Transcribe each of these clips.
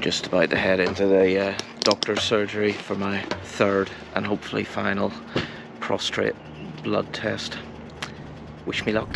Just about to head into the doctor's surgery for my third and hopefully final prostate blood test. Wish me luck.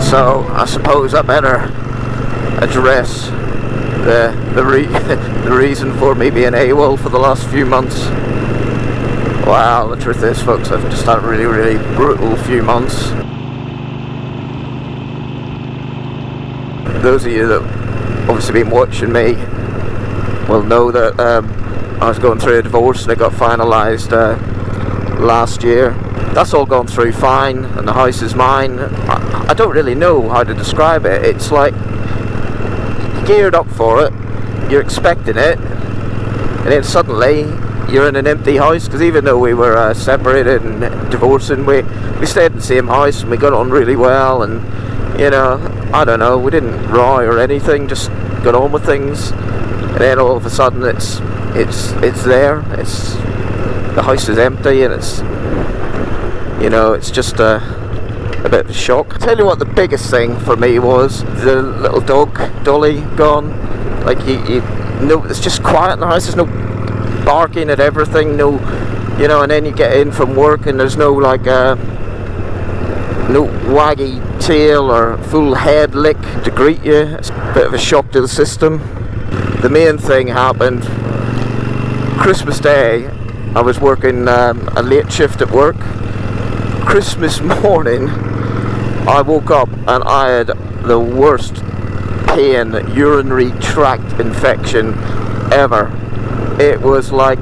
So I suppose I better address the reason for me being AWOL for the last few months. Wow, the truth is, folks, I've just had a really brutal few months. Those of you that obviously been watching me will know that I was going through a divorce and it got finalised last year. That's all gone through fine, and the house is mine. I don't really know how to describe it. It's like you're geared up for it, you're expecting it, and then suddenly you're in an empty house. Because even though we were separated and divorcing, we stayed in the same house and we got on really well. And you know, I don't know, we didn't row or anything, just got on with things. And then all of a sudden, it's there. The house is empty, and it's, you know, it's just a bit of a shock. I'll tell you what the biggest thing for me was the little dog, Dolly, gone. Like, you know, it's just quiet in the house, there's no barking at everything, no, you know, and then you get in from work and there's no, like, no waggy tail or full head lick to greet you. It's a bit of a shock to the system. The main thing happened Christmas Day. I was working a late shift at work. Christmas morning, I woke up and I had the worst pain, urinary tract infection ever. It was like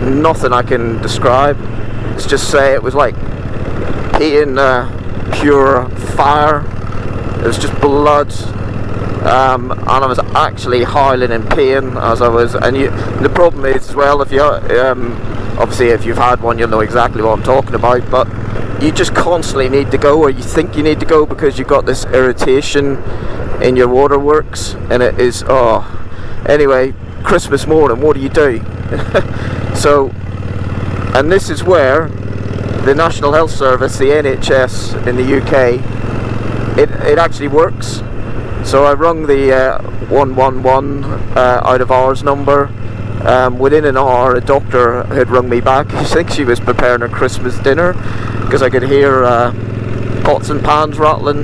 nothing I can describe. Let's just say it was like pain, pure fire. It was just blood, and I was actually howling in pain as I was. And the problem is as well, if you obviously if you've had one, you'll know exactly what I'm talking about. But you just constantly need to go, or you think you need to go, because you've got this irritation in your waterworks, and it is, oh. Anyway, Christmas morning, what do you do? So, and this is where the National Health Service, the NHS in the UK, it actually works. So I rung the 111 out of hours number. Within an hour, a doctor had rung me back. I think she was preparing her Christmas dinner, because I could hear pots and pans rattling.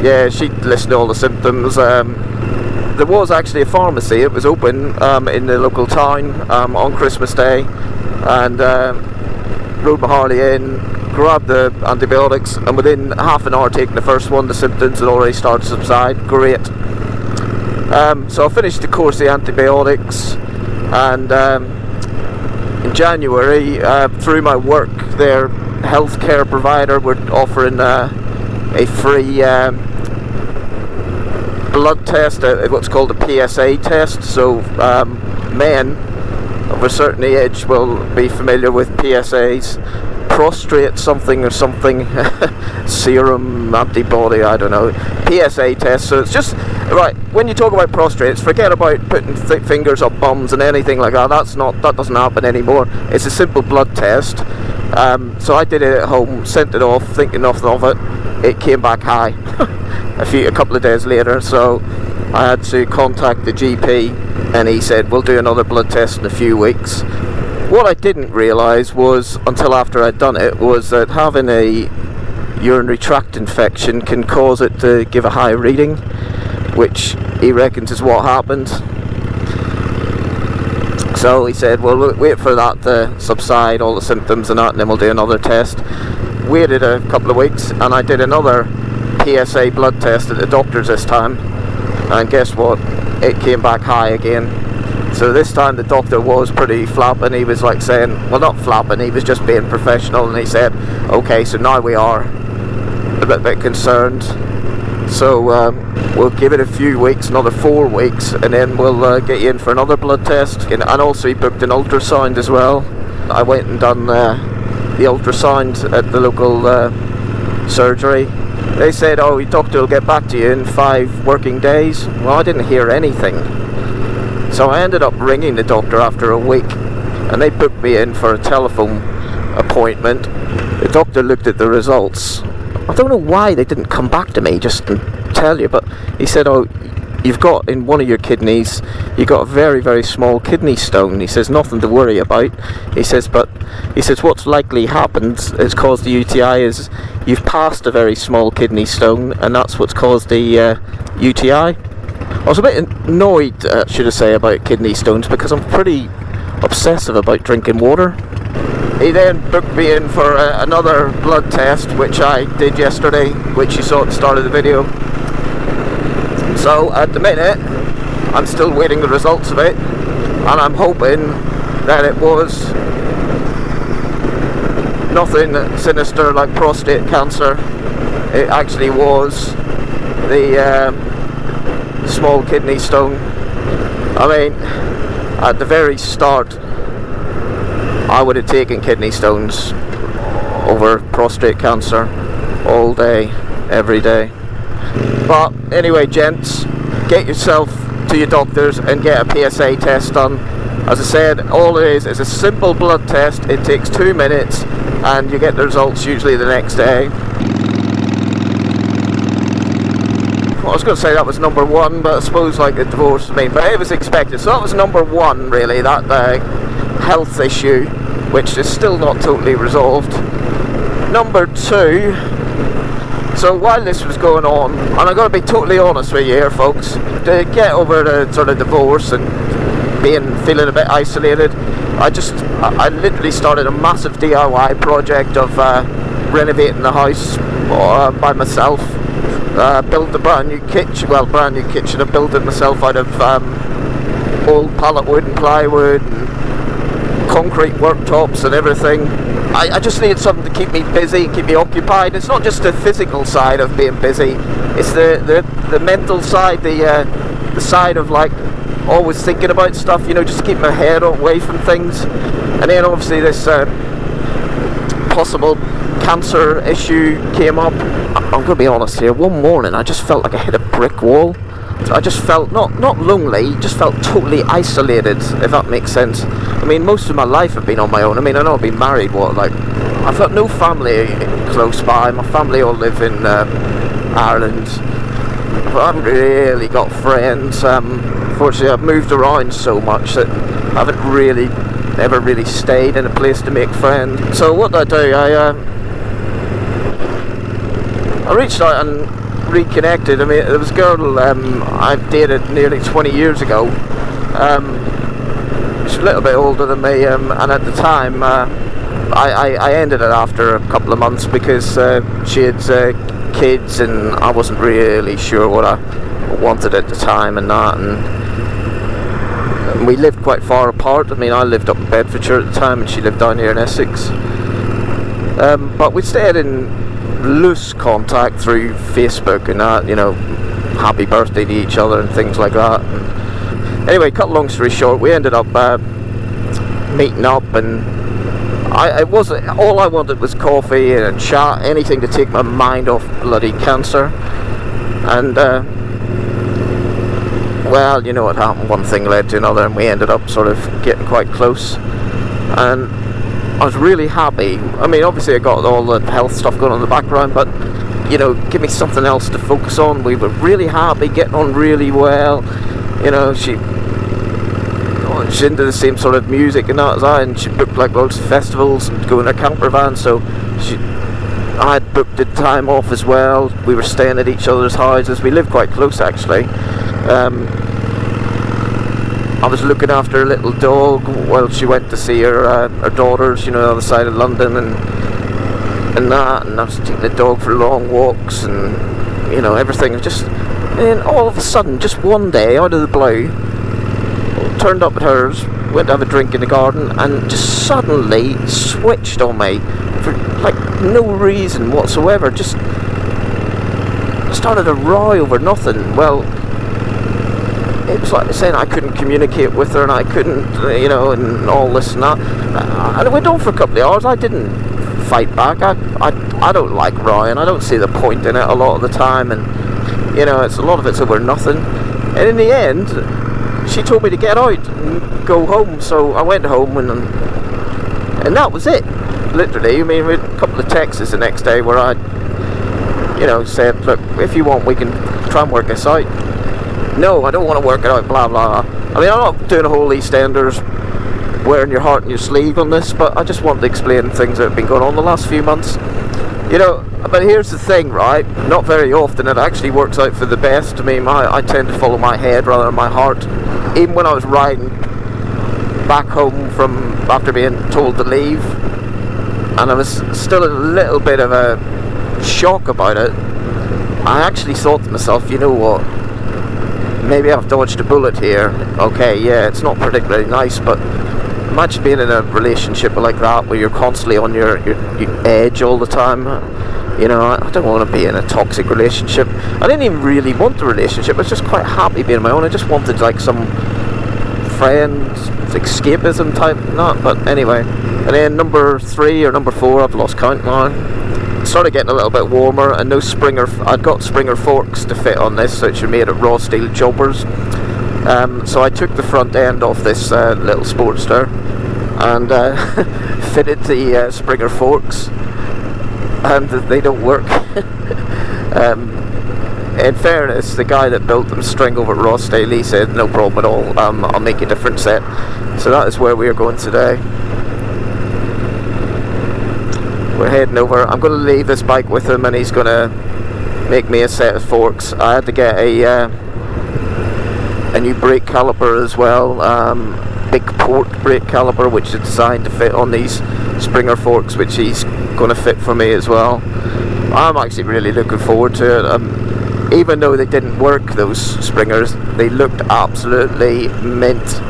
Yeah, she listed all the symptoms. There was actually a pharmacy. It was open in the local town on Christmas Day, and rode my Harley in, grabbed the antibiotics, and within half an hour taking the first one, the symptoms had already started to subside. Great. So I finished the course of the antibiotics, and in January, through my work, their healthcare provider were offering a free blood test, what's called a PSA test. So men of a certain age will be familiar with PSAs, prostate something or something, serum antibody, I don't know, PSA test. So it's just, right, when you talk about prostrates, forget about putting fingers up bums and anything like that. That doesn't happen anymore. It's a simple blood test. So I did it at home, sent it off, thinking nothing of it. It came back high a couple of days later, so I had to contact the GP, and he said, we'll do another blood test in a few weeks. What I didn't realise was, until after I'd done it, was that having a urinary tract infection can cause it to give a high reading, which he reckons is what happened. So he said, well, we'll wait for that to subside, all the symptoms and that, and then we'll do another test. Waited a couple of weeks, and I did another PSA blood test at the doctor's this time, and guess what? it came back high again. So this time the doctor was pretty flapping. He was like saying, well, not flapping, he was just being professional, and he said, okay, so now we are a bit concerned. So we'll give it a few weeks, another 4 weeks, and then we'll get you in for another blood test. And also he booked an ultrasound as well. I went and done the ultrasound at the local surgery. They said, oh, your doctor will get back to you in 5 working days. Well, I didn't hear anything. So I ended up ringing the doctor after a week, and they booked me in for a telephone appointment. The doctor looked at the results. I don't know why they didn't come back to me just to tell you, but he said, oh, you've got in one of your kidneys, you've got a very, very small kidney stone. He says, nothing to worry about. He says, what's likely happened has caused the UTI is you've passed a very small kidney stone, and that's what's caused the UTI. I was a bit annoyed, should I say, about kidney stones, because I'm pretty obsessive about drinking water. He then booked me in for another blood test, which I did yesterday, which you saw at the start of the video. So at the minute, I'm still waiting the results of it, and I'm hoping that it was nothing sinister like prostate cancer. It actually was the small kidney stone. I mean, at the very start, I would have taken kidney stones over prostate cancer all day, every day. But anyway, gents, get yourself to your doctors and get a PSA test done. As I said, all it is a simple blood test. It takes 2 minutes, and you get the results usually the next day. Well, I was going to say that was number 1, but I suppose like the divorce, but it was expected. So that was number 1, really, that health issue, which is still not totally resolved. Number 2, so while this was going on, and I'm going to be totally honest with you here, folks, to get over the sort of divorce and feeling a bit isolated, I literally started a massive DIY project of renovating the house by myself. Built a brand new kitchen. I built it myself out of old pallet wood and plywood and concrete worktops and everything. I just needed something to keep me busy, keep me occupied. It's not just the physical side of being busy, it's the mental side, the side of like always thinking about stuff, you know, just to keep my head away from things. And then obviously this possible cancer issue came up. I'm going to be honest here, one morning I just felt like I hit a brick wall. I just felt not lonely, just felt totally isolated, if that makes sense. I mean, most of my life I've been on my own. I mean, I know I've been married, I've got no family close by. My family all live in Ireland. I haven't really got friends. Fortunately, I've moved around so much that I haven't ever really stayed in a place to make friends. So what did I do? I reached out and reconnected. I mean, there was a girl I dated nearly 20 years ago. She's a little bit older than me, and at the time I ended it after a couple of months because she had kids, and I wasn't really sure what I wanted at the time and that, and we lived quite far apart. I mean, I lived up in Bedfordshire at the time, and she lived down here in Essex. But we stayed in loose contact through Facebook and that, you know, happy birthday to each other and things like that. And anyway, cut a long story short, we ended up meeting up, and all I wanted was coffee and a chat, anything to take my mind off bloody cancer. And well, you know what happened, one thing led to another, and we ended up sort of getting quite close. And I was really happy. I mean, obviously I got all the health stuff going on in the background, but, you know, give me something else to focus on. We were really happy, getting on really well. You know, she's into the same sort of music and that as I, and she booked like loads of festivals and go in her camper van, so I had booked the time off as well. We were staying at each other's houses. We lived quite close, actually. I was looking after a little dog while she went to see her daughters, you know, on the other side of London, and that, and I was taking the dog for long walks, and you know, everything just, and all of a sudden, just one day, out of the blue, turned up at hers, went to have a drink in the garden, and just suddenly switched on me for like no reason whatsoever. Just started a row over nothing. Well, it was like saying I couldn't communicate with her, and I couldn't, you know, and all this and that. And it went on for a couple of hours. I didn't fight back. I don't like rowing. I don't see the point in it a lot of the time, and you know, a lot of it's over nothing. And in the end, she told me to get out and go home. So I went home, and that was it. Literally, I mean, we had a couple of texts the next day where I, you know, said, look, if you want, we can try and work this out. No, I don't want to work it out, blah blah. I mean, I'm not doing a whole EastEnders wearing your heart on your sleeve on this, but I just want to explain things that have been going on the last few months. You know, but here's the thing, right? Not very often it actually works out for the best. I mean, I tend to follow my head rather than my heart. Even when I was riding back home from after being told to leave, and I was still in a little bit of a shock about it, I actually thought to myself, you know what? Maybe I've dodged a bullet here. Okay, yeah, it's not particularly nice, but imagine being in a relationship like that where you're constantly on your edge all the time. You know, I don't want to be in a toxic relationship. I didn't even really want the relationship. I was just quite happy being on my own. I just wanted like some friends, escapism type, not. But anyway, and then number 3 or number 4, I've lost count now. It started getting a little bit warmer, and no Springer. I'd got Springer forks to fit on this, which are made of raw steel jobbers. So I took the front end off this little Sportster and fitted the Springer forks, and they don't work. In fairness, the guy that built them string over raw steel, he said no problem at all, I'll make a different set. So that is where we are going today. We're heading over. I'm going to leave this bike with him, and he's going to make me a set of forks. I had to get a new brake caliper as well, big port brake caliper, which is designed to fit on these Springer forks, which he's going to fit for me as well. I'm actually really looking forward to it. Even though they didn't work, those Springers, they looked absolutely mint.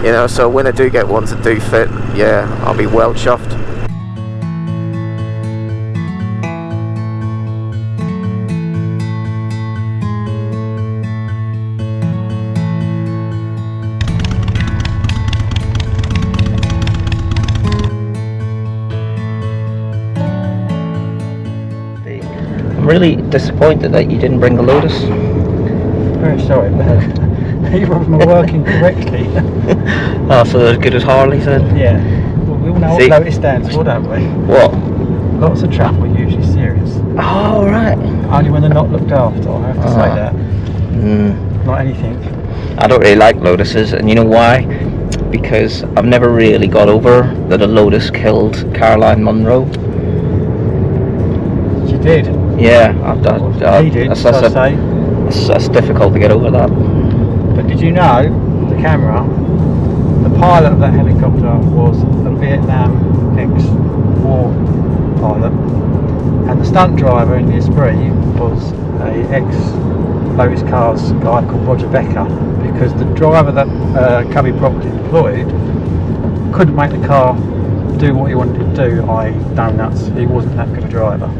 You know, so when I do get ones that do fit, yeah, I'll be well chuffed. Really disappointed that you didn't bring the Lotus. Very sorry, but neither of them are working correctly. Oh, so as good as Harley said? Yeah. Well, we all know what Lotus stands for, don't we? What? Lots of trouble, usually serious. Oh, right. Only when they're not looked after, I have to say that. Not anything. I don't really like Lotuses, and you know why? Because I've never really got over that a Lotus killed Caroline Munro. She did. Yeah, he did, that's difficult to get over that. But did you know, the camera, the pilot of that helicopter was a Vietnam ex-war pilot, and the stunt driver in the Esprit was a ex-Lotus Cars guy called Roger Becker, because the driver that Cubby Proctor employed couldn't make the car do what he wanted to do, i.e. donuts. He wasn't that good a driver.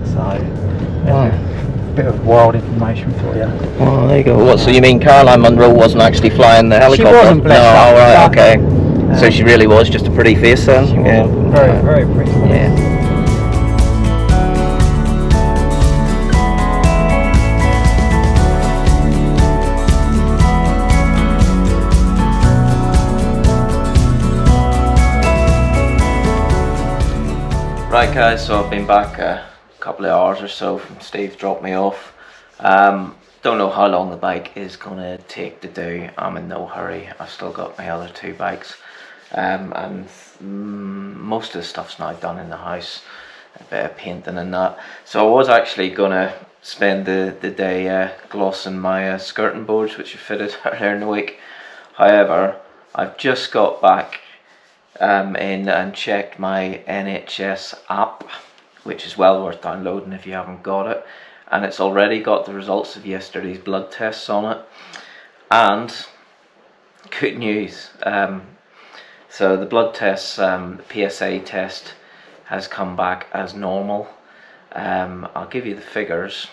So, a bit of wild information for you. Oh, there you go. What? So you mean Caroline Munro wasn't actually flying the helicopter? She wasn't, bless her. No, all right, okay. So she really was just a pretty face then. She was very, very pretty. Yeah. Right guys, so I've been back a couple of hours or so from Steve dropped me off. Don't know how long the bike is gonna take to do. I'm in no hurry. I've still got my other 2 bikes, and most of the stuff's now done in the house, a bit of painting and that. So I was actually gonna spend the day glossing my skirting boards, which I fitted earlier in the week. However, I've just got back in and checked my NHS app, which is well worth downloading if you haven't got it. and it's already got the results of yesterday's blood tests on it. And good news, so the blood tests, the PSA test has come back as normal. I'll give you the figures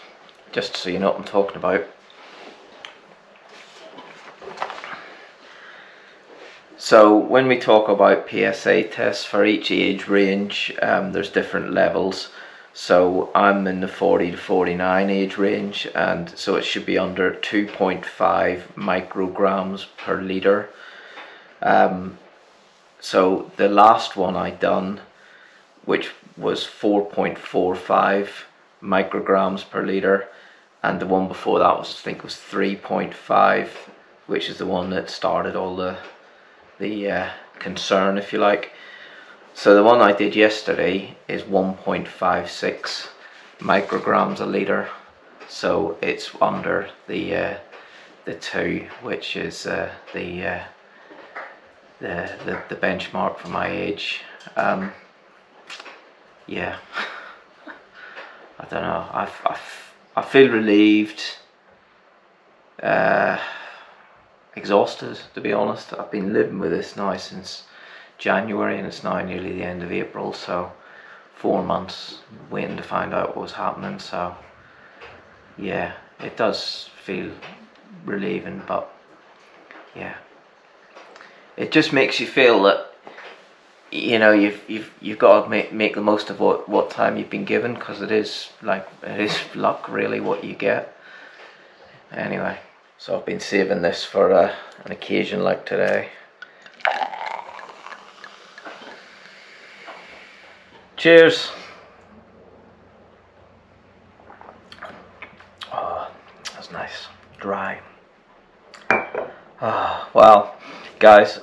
just so you know what I'm talking about. So when we talk about PSA tests for each age range, there's different levels. So I'm in the 40 to 49 age range, and so it should be under 2.5 micrograms per litre. So the last one I done, which was 4.45 micrograms per litre, and the one before that was, I think, was 3.5, which is the one that started all the concern, if you like. So the one I did yesterday is 1.56 micrograms a litre, so it's under the 2, which is the benchmark for my age. Yeah, I don't know. I feel relieved, exhausted, to be honest. I've been living with this now since January, and it's now nearly the end of April, so 4 months waiting to find out what was happening. So yeah, it does feel relieving, but yeah, it just makes you feel that, you know, you've got to make the most of what time you've been given, because it is luck really what you get. Anyway, so I've been saving this for an occasion like today. Cheers. Oh, that's nice, dry. Well, guys,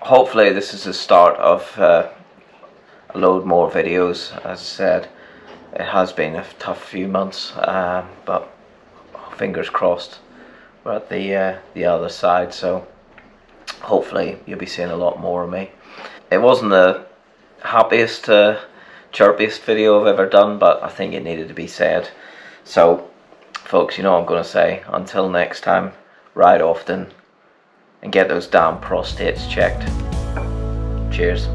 hopefully this is the start of a load more videos. As I said, it has been a tough few months, but fingers crossed we're at the other side, so hopefully you'll be seeing a lot more of me. It wasn't the happiest, chirpiest video I've ever done, but I think it needed to be said. So folks, you know what I'm going to say. Until next time, ride often and get those damn prostates checked. Cheers.